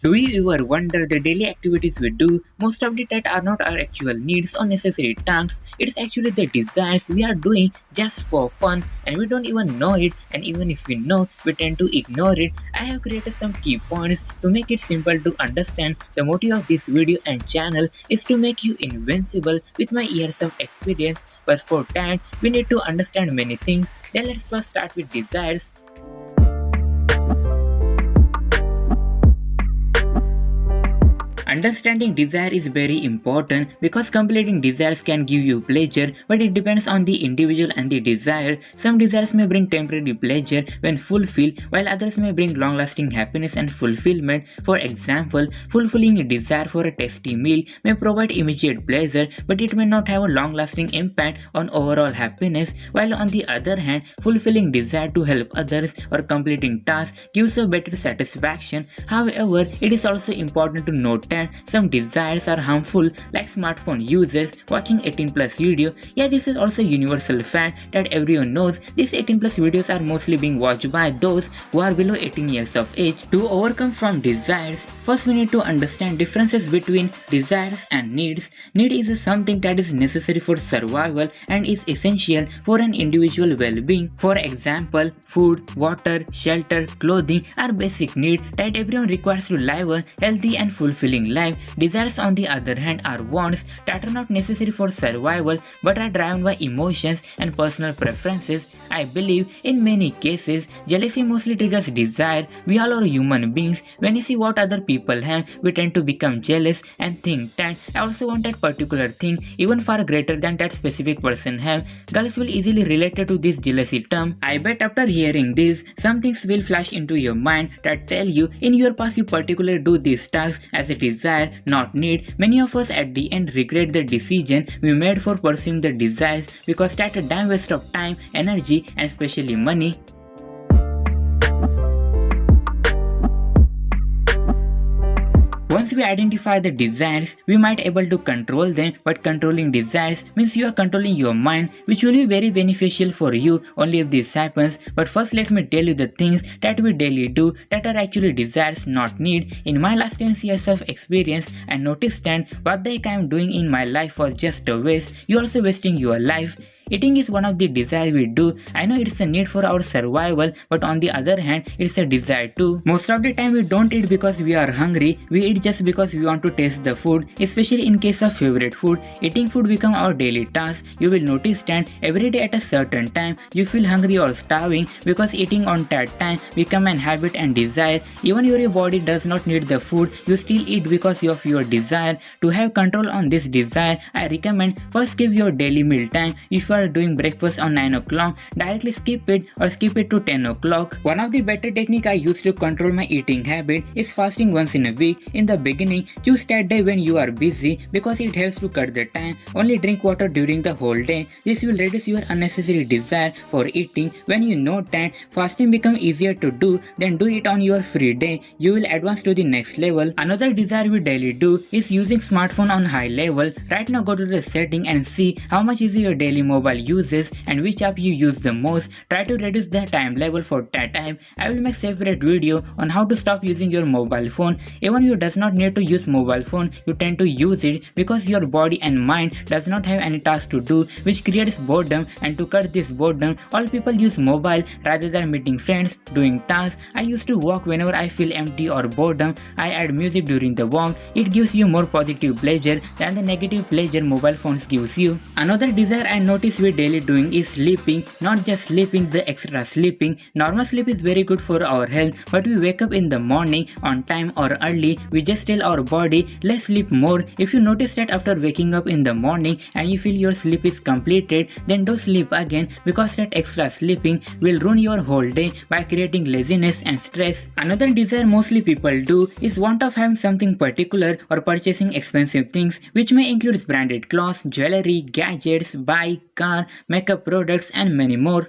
Do you ever wonder the daily activities we do, most of the time are not our actual needs or necessary tasks, it's actually the desires we are doing just for fun and we don't even know it, and even if we know, we tend to ignore it. I have created some key points to make it simple to understand. The motive of this video and channel is to make you invincible with my years of experience, but for that, we need to understand many things. Then let's first start with desires. Understanding desire is very important because completing desires can give you pleasure, but it depends on the individual and the desire. Some desires may bring temporary pleasure when fulfilled, while others may bring long-lasting happiness and fulfillment. For example, fulfilling a desire for a tasty meal may provide immediate pleasure, but it may not have a long-lasting impact on overall happiness, while on the other hand, fulfilling desire to help others or completing tasks gives a better satisfaction. However, it is also important to note that some desires are harmful, like smartphone uses, watching 18 plus video. Yeah, this is also a universal fact that everyone knows. These 18 plus videos are mostly being watched by those who are below 18 years of age. To overcome from desires, first we need to understand differences between desires and needs. Need is something that is necessary for survival and is essential for an individual well-being. For example, food, water, shelter, clothing are basic needs that everyone requires to live a healthy and fulfilling life. Desires, on the other hand, are wants that are not necessary for survival but are driven by emotions and personal preferences. I believe in many cases, jealousy mostly triggers desire. We all are human beings. When we see what other people have, we tend to become jealous and think that I also want that particular thing, even far greater than that specific person have. Girls will easily relate to this jealousy term. I bet after hearing this, some things will flash into your mind that tell you in your past you particularly do these tasks as a desire, not need. Many of us at the end regret the decision we made for pursuing the desires because that's a damn waste of time, energy, and especially money. Once we identify the desires, we might able to control them, but controlling desires means you are controlling your mind, which will be very beneficial for you only if this happens. But first let me tell you the things that we daily do that are actually desires, not need. In my last 10 years of experience, I noticed that what the heck I am doing in my life was just a waste. You are also wasting your life. Eating is one of the desires we do. I know it's a need for our survival, but on the other hand, it's a desire too. Most of the time we don't eat because we are hungry, we eat just because we want to taste the food, especially in case of favorite food. Eating food becomes our daily task. You will notice that every day at a certain time, you feel hungry or starving because eating on that time becomes an habit and desire. Even your body does not need the food, you still eat because of your desire. To have control on this desire, I recommend first skip your daily meal time. If you are doing breakfast on 9 o'clock, directly skip it or skip it to 10 o'clock. One of the better technique I use to control my eating habit is fasting once in a week. In the beginning, choose that day when you are busy because it helps to cut the time. Only drink water during the whole day. This will reduce your unnecessary desire for eating. When you know that fasting becomes easier to do, then do it on your free day. You will advance to the next level. Another desire we daily do is using smartphone on high level. Right now go to the setting and see how much is your daily mobile uses and which app you use the most. Try to reduce the time level for that app. I will make separate video on how to stop using your mobile phone. Even you does not need to use mobile phone, you tend to use it because your body and mind does not have any task to do, which creates boredom. And to cut this boredom, all people use mobile rather than meeting friends, doing tasks. I used to walk whenever I feel empty or boredom. I add music during the walk. It gives you more positive pleasure than the negative pleasure mobile phones gives you. Another desire I notice we daily doing is sleeping. Not just sleeping, the extra sleeping. Normal sleep is very good for our health, but we wake up in the morning on time or early, we just tell our body let's sleep more. If you notice that after waking up in the morning and you feel your sleep is completed, then don't sleep again because that extra sleeping will ruin your whole day by creating laziness and stress. Another desire mostly people do is want of having something particular or purchasing expensive things, which may include branded clothes, jewelry, gadgets, bike, car, makeup products, and many more.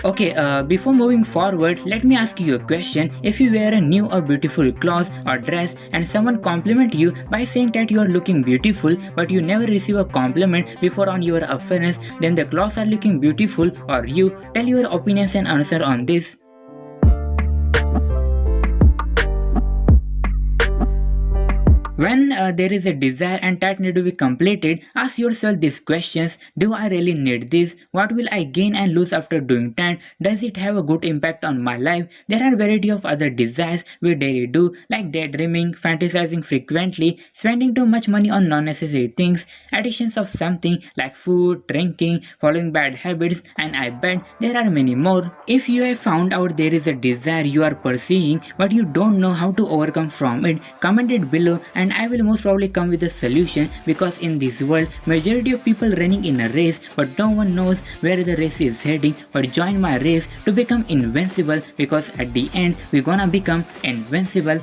Okay, before moving forward, let me ask you a question. If you wear a new or beautiful clothes or dress and someone compliment you by saying that you are looking beautiful, but you never receive a compliment before on your appearance, then the clothes are looking beautiful or you, tell your opinions and answer on this. When there is a desire and that need to be completed, ask yourself these questions. Do I really need this? What will I gain and lose after doing that? Does it have a good impact on my life? There are variety of other desires we daily do, like daydreaming, fantasizing frequently, spending too much money on non-necessary things, additions of something like food, drinking, following bad habits, and I bet there are many more. If you have found out there is a desire you are pursuing but you don't know how to overcome from it, comment it below and I will most probably come with a solution, because in this world majority of people running in a race but no one knows where the race is heading. But join my race to become invincible, because at the end we're gonna become invincible.